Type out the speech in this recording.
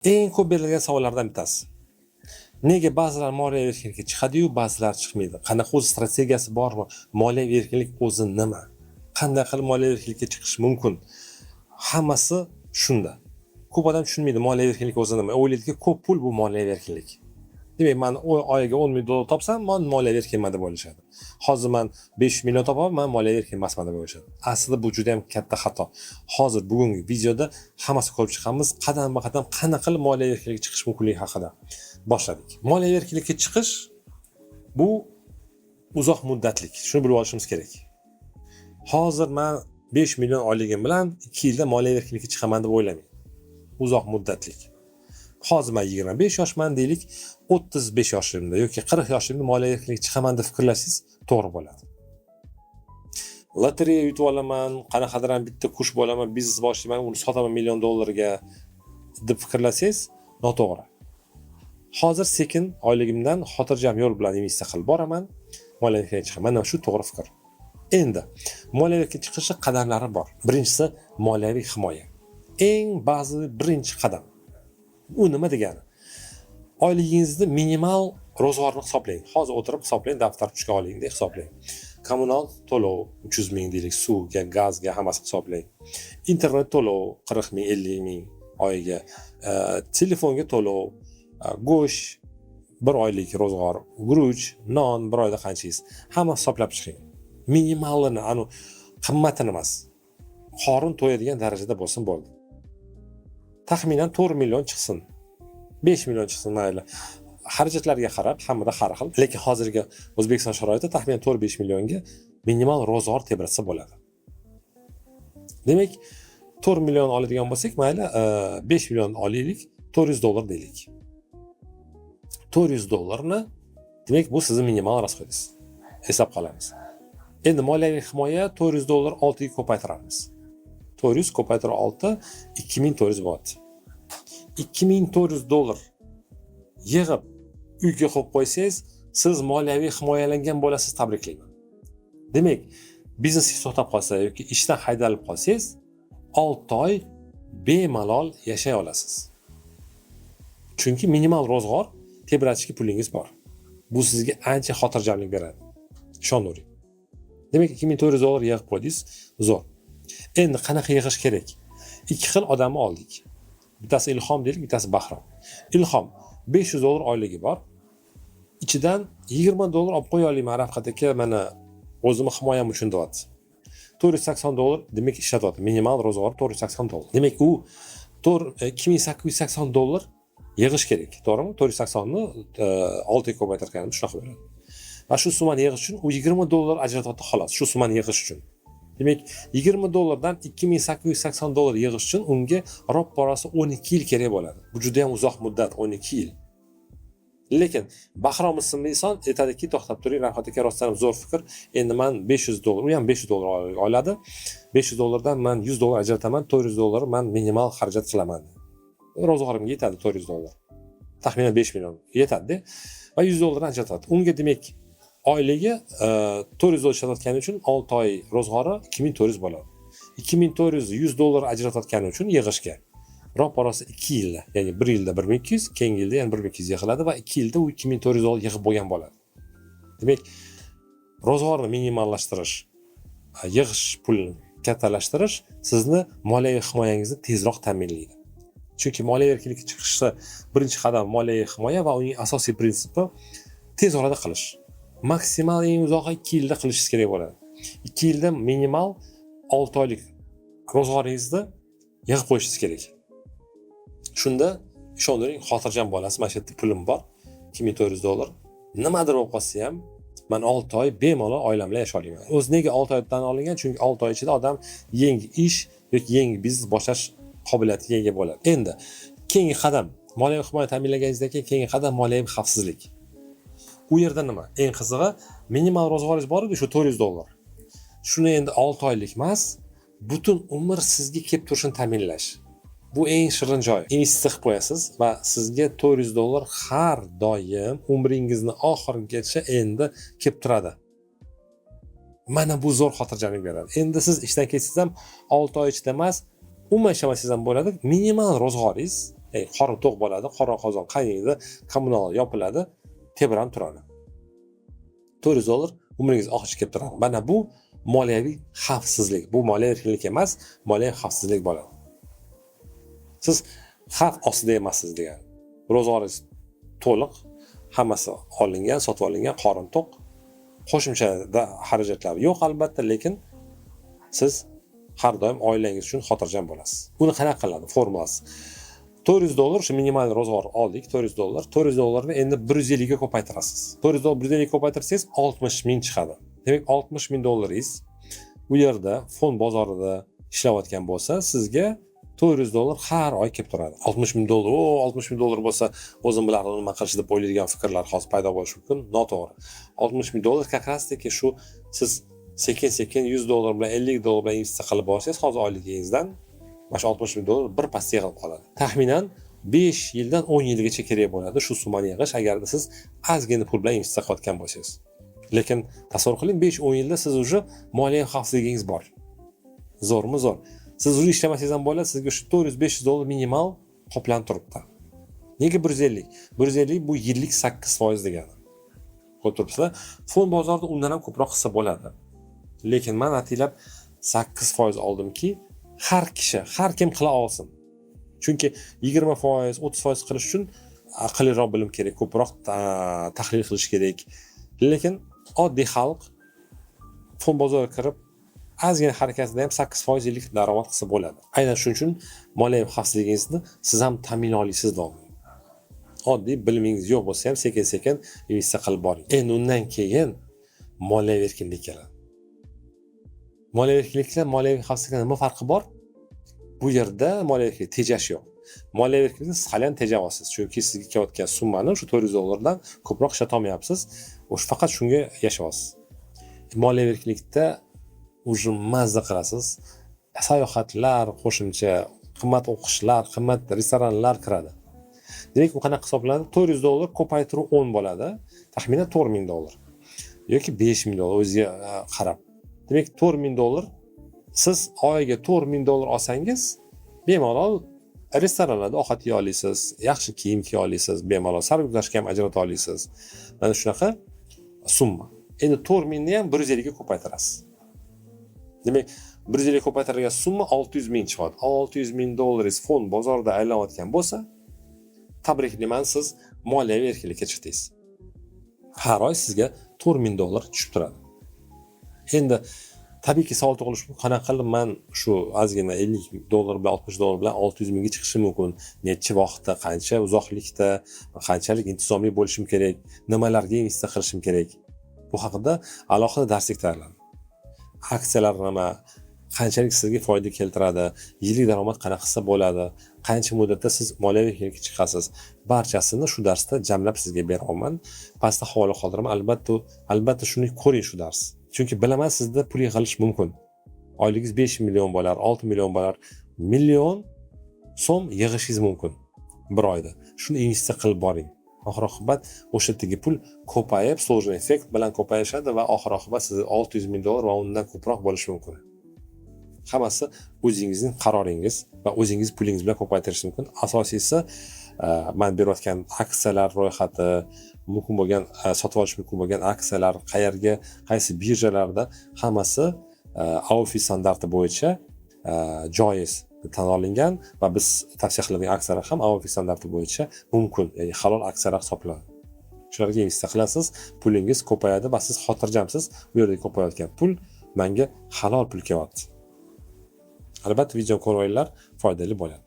Eng ko'p berilgan savollardan bittasi. Nega ba'zilar moliyaviy erkinlikka chiqadi-yu, ba'zilar chiqmaydi? Qanaqa o'z strategiyasi bormi? Moliyaviy erkinlik o'zi nima? Qanday qilib moliyaviy erkinlikka chiqish mumkin? Hammasi shunda. Ko'p odam tushunmaydi moliyaviy erkinlik o'zi nima. O'ylaydiki, ko'p pul bu moliyaviy erkinlik. Demak, men oyiga 10 ming dollar topsam, men moliyaviy erkinman deb o'ylashadi. Hozir men 5 million topamman, men moliyaviy erkin emasman deb o'ylashadi. Aslida bu juda ham katta xato. Hozir bugungi videoda hammasi ko'rib chiqamiz, qadam-qadam qanaqa qilib moliyaviy erkinlikka chiqish mumkinligi haqida boshladik. Moliyaviy erkinlikka chiqish bu uzoq muddatlik. Shuni bilib olishimiz kerak. Hozir men 5 million oyligim bilan 2 yilda moliyaviy erkinlikka chiqaman deb o'ylamang. Uzoq muddatlik. Hozir men 25 yoshman deylik, 35 yoshimda yoki 40 yoshimda moliyaviy erkinlikka chiqaman deb fikrlashingiz to'g'ri bo'ladi. Lotereya yutib olaman, qanaqadir ham bitta kush bo'laman, biznes boshlayman, uni sotaman million dollarga deb fikrlasangiz noto'g'ri. Hozir sekin oyligimdan xotirjam yo'l bilan investitsiya qilib boraman, moliyaviy erkinlikka chiqaman. Mana shu to'g'ri fikr. Endi moliyaviy erkinlikka chiqish qadamlari bor. Birinchisi moliyaviy himoya. Eng bazi birinchi qadam. U nima degani? Oyligingizni minimal ro'zg'orni hisoblang. Hozir o'tirib hisoblang, daftar tushga olingda hisoblang. Kommunal to'lov 300 ming deylik, suvga, gazga hammasi hisoblang. Internet to'lov 40 ming, 50 ming oyiga. Telefonga to'lov, go'sht bir oylik ro'zg'or, guruch, non bir oyda qanchangiz. Hamma hisoblab chiqing. Minimalini, anu qimmatini emas. Qorin to'yadigan darajada bo'lsin bo'ldi. Taxminan 4 million chiqsin. 5 million chiqsin mayli. Xarajatlarga qarab, hammada har xil. Lekin hozirgi O'zbekiston sharoitida taxminan 4-5 millionga minimal ro'zg'or tebratsa bo'ladi. Demak, 4 million oladigan bo'lsak, mayli 5 million olaylik, 400 dollar deylik. 400 dollarni, demak, bu sizning minimal rasxodingiz. Hisob qilamiz. Endi moliyaviy himoya 400 dollar 6 ga ko'paytiramiz. 400 ko'paytirib 6 2400 bo'ladi. 2400 dollar yig'ib uyga qo'yib qo'ysangiz, siz moliyaviy himoyalangan bo'lasiz, tabriklayman. Demak, biznesingiz to'xtab qolsa yoki ishdan haydalib qolsangiz, 6 oy bemalol yashay olasiz. Chunki minimal ro'zg'or tebratishga pulingiz bor. Bu sizga ancha xotirjamlik beradi. Ishonavering. Demak, 2400 dollar yig'ib qo'ydingiz, zo'r. Endi qanaqa yig'ish kerak? Ikki xil odamni oldik. Bittasi Ilhom deylik, bittasi Bahrom. Ilhom 500 dollar oyligi bor. Ichidan 20 dollar olib qo'yaylik, Rafqat aka, mana o'zimni himoyam uchun deyapti. 480 dollar demak ishlatyapti. Minimal ro'zg'or 480 dollar. Demak, u 2880 dollar yig'ish kerak, to'g'rimi? 480 ni 6 ga ko'paytirganimda shunaqa bo'ladi. Va shu summani yig'ish uchun u 20 dollar ajratyapti xolos, shu summani yig'ish uchun. Demak, 20 dollardan 2880 dollar yig'ish uchun unga ro'pparasi 12 yil kerak bo'ladi. Bu juda ham uzoq muddat, 12 yil. Lekin Bahrom ismli inson aytadiki, to'xtab turing, Rafqat aka, rostdan zo'r fikr. Endi men 500 dollar, u ham 500 dollar oladi. 500 dollardan men 100 dollar ajrataman, 400 dollar men minimal xarajat qilaman. Ro'zg'orimga yetadi 400 dollar. Taxminan 5 million yetadi va 100 dollardan ajratadi. Unga demak oyligi 400 dollar ishlatayotgani uchun 6 oy ro'zg'ori 2400 bo'ladi. 2400 100 dollar ajratayotgani uchun yig'ishga ro'parasi 2 yilda, ya'ni 1 yilda 1200, keyingi yilda yana 1200 yig'iladi va 2 yilda u 2400 dollar yig'ib bo'lgan bo'ladi. Demak, ro'zg'orni minimallashtirish, yig'ish pulini kattalashtirish sizni moliyaviy himoyangizni tezroq ta'minlaydi. Chunki moliyaviy erkinlikka chiqishda birinchi qadam moliyaviy himoya va uning asosiy prinsipi tez orada qilish. Maksimal eng uzoqi 2 yilda qilishingiz kerak bo'ladi. 2 yilda minimal 6 oylik ro'zg'oringizni yig'ib qo'yishingiz kerak. Shunda ishonavering, xotirjam bo'lasiz. Mana shu yerda pulim bor, 2400 dollar. Nimadir bo'lib qolsa ham, men 6 oy bemalol oilam bilan yashay olaman. O'zi nega 6 oydan olingan? Chunki 6 oy ichida odam yangi ish yoki yangi biznes boshlash qobiliyatiga ega bo'ladi. Endi keyingi qadam moliyaviy himoya ta'minlaganingizdan keyin keyingi qadam moliyaviy xavfsizlik. U yerda nima? Eng qizig'i, minimal ro'zg'oringiz bor edi, shu 400 dollar. Shuni endi 6 oylik emas, butun umr sizga kelib turishini ta'minlash. Bu eng shirin joy. Investitsiya qilib qo'yasiz va sizga 400 dollar har doim umringizni oxirigacha endi kelib turadi. Mana bu zo'r xotirjamlik beradi. Endi siz ishdan ketsangiz ham 6 oy ichida emas, umuman ishlamasangiz ham bo'ladi. Minimal ro'zg'oringiz qorin to'q bo'ladi, qora qozon qaynaydi, kommunal yopiladi, tebranib turadi. $400 umringiz oxiriga kelib turadi. Mana bu moliyaviy xavfsizlik. Bu moliyaviy erkinlik emas, moliyaviy xavfsizlik bo'ladi. Siz xavf ostida emassiz degani. Ro'zg'oringiz to'liq, hammasi olingan, sotib olingan, qorin to'q. Qo'shimchada xarajatlar yo'q albatta, lekin siz har doim oilangiz uchun xotirjam bo'lasiz. Buni qanaqa qiladi? Formulasi. $400 shu minimal ro'zg'or oldik, $400. $400 ni endi 150 ga ko'paytirasiz. $400 150 ga ko'paytirsangiz 60 ming chiqadi. Demak, $60,000 u yerda fond bozorida ishlayotgan bo'lsa, sizga $400 har oy kelib turadi. $60,000, $60,000 bo'lsa, o'zim bilardim nima qilish deb o'ylaydigan fikrlar hozir paydo bo'lishi mumkin. Noto'g'ri. $60,000 как раз таки shu siz sekin-sekin $100 bilan $50 bilan investitsiya qilib borsangiz, hozir oyligingizdan mana shu $60,000 bir pasda yig'ilib qoladi. Taxminan 5 yildan 10 yilgacha kerak bo'ladi shu summani yig'ish agarda siz ozgina pul bilan investitsiya qilayotgan bo'lsangiz. Lekin tasavvur qiling, 5-10 yilda siz уже moliyaviy xavfsizligingiz bor. Zo'rmi zo'r. Siz уже ishlamasangiz ham bo'ladi, sizga shu $400-500 minimal qoplanib turibdi. Nega 150? 150 bu yillik 8% degani. Ko'rib turibsizlar? Fond bozorida undan ham ko'proq hissa bo'ladi. Lekin men atilab 8% oldimki, har kishi, har kim qila olsin. Chunki 20%, 30% qilish uchun aqlliroq bilim kerak, ko'proq tahlil qilish kerak. Lekin oddiy xalq fond bozoriga kirib, ozgina harakatida ham 8% yillik daromad qilsa bo'ladi. Aynan shuning uchun moliyaviy xavfsizligingizni siz ham ta'min olasiz doim. Oddiy bilimingiz yo'q bo'lsa ham sekin-sekin investitsiya qilib boring. Endi undan keyin moliyaviy erkinlik keladi. Moliyaviy erkinlikla moliyaviy xavfsizlikda nima farqi bor? Bu yerda moliyaviy tejash yo'q. Moliyaviy erkinlikni siz hali ham tejayapsiz. Chunki sizga kelayotgan summani shu $400 dan ko'proq ishlatolmayapsiz. O'sha faqat shunga yashayapsiz. Moliyaviy erkinlikda уже mazza qilasiz. Sayohatlar, qo'shimcha, qimmat o'qishlar, qimmat restoranlar kiradi. Demak, u qanaqa hisoblanadi? $400 ko'paytiruv 10 bo'ladi. Taxminan $4,000 yoki $5,000 o'ziga qarab. Demak, $4,000 siz oyiga $4,000 olsangiz, bemalol restoranlarda ovqat yeya olasiz, yaxshi kiyim kiya olasiz, bemalol sarguzashtga ham ajrata olasiz. Mana shunaqa summa. Endi 4,000 ni ham 150 ga ko'paytirasiz. Demak, 150 ga ko'paytirilgan summa 600,000 chiqadi. $600,000 fond bozorida aylanayotgan bo'lsa, tabriklayman, siz moliyaviy erkinlikka chiqdingiz. Har oy sizga $4,000 tushib turadi. Endi tabiiyki savol tug'ilishi mumkin, qanaqa qilib men shu ozgina $50 bilan $60 bilan 600,000 ga chiqishim mumkin? Necha vaqtda, qancha uzoqlikda, qanchalik intizomli bo'lishim kerak, nimalarga investitsiya qilishim kerak? Bu haqida alohida darslik tayyorladim. Aksiyalar nima, qanchalik sizga foyda keltiradi, yillik daromad qanaqasi bo'ladi, qancha muddatda siz moliyaviy erkinlikka chiqasiz, barchasini shu darsda jamlab sizga beraman. Pastda havola qoldiraman. Albatta shuni ko'ring shu dars. Chunki bilaman, sizda pul yig'ilish mumkin. Oyligingiz 5 million bo'lar, 6 million bo'lar, million so'm yig'ishingiz mumkin bir oyda. Shuni investitsiya qilib boring. Oxir-oqibat o'sha yerdagi pul ko'payib, sложный effekt bilan ko'payishadi va oxir-oqibat siz $600,000 va undan ko'proq bo'lishi mumkin. Hammasi o'zingizning qaroringiz va o'zingiz pulingiz bilan ko'paytirish mumkin. Asosiysi men berayotgan aksiyalar ro'yxati, mumkin bo'lgan sotib olish mumkin bo'lgan aksiyalar qayerga, qaysi birjalarda, hammasi AOFI standarti bo'yicha joiz tan olingan va biz tavsiya qiladigan aksiyalar ham AOFI standarti bo'yicha mumkin, ya'ni halol aksiyalar hisoblanadi. Shularga investitsiya qilasiz, pulingiz ko'payadi va siz xotirjamsiz. Bu yerda ko'payayotgan pul menga halol pul kelyapti. Albatta video ko'rganlar foydali bo'ladi.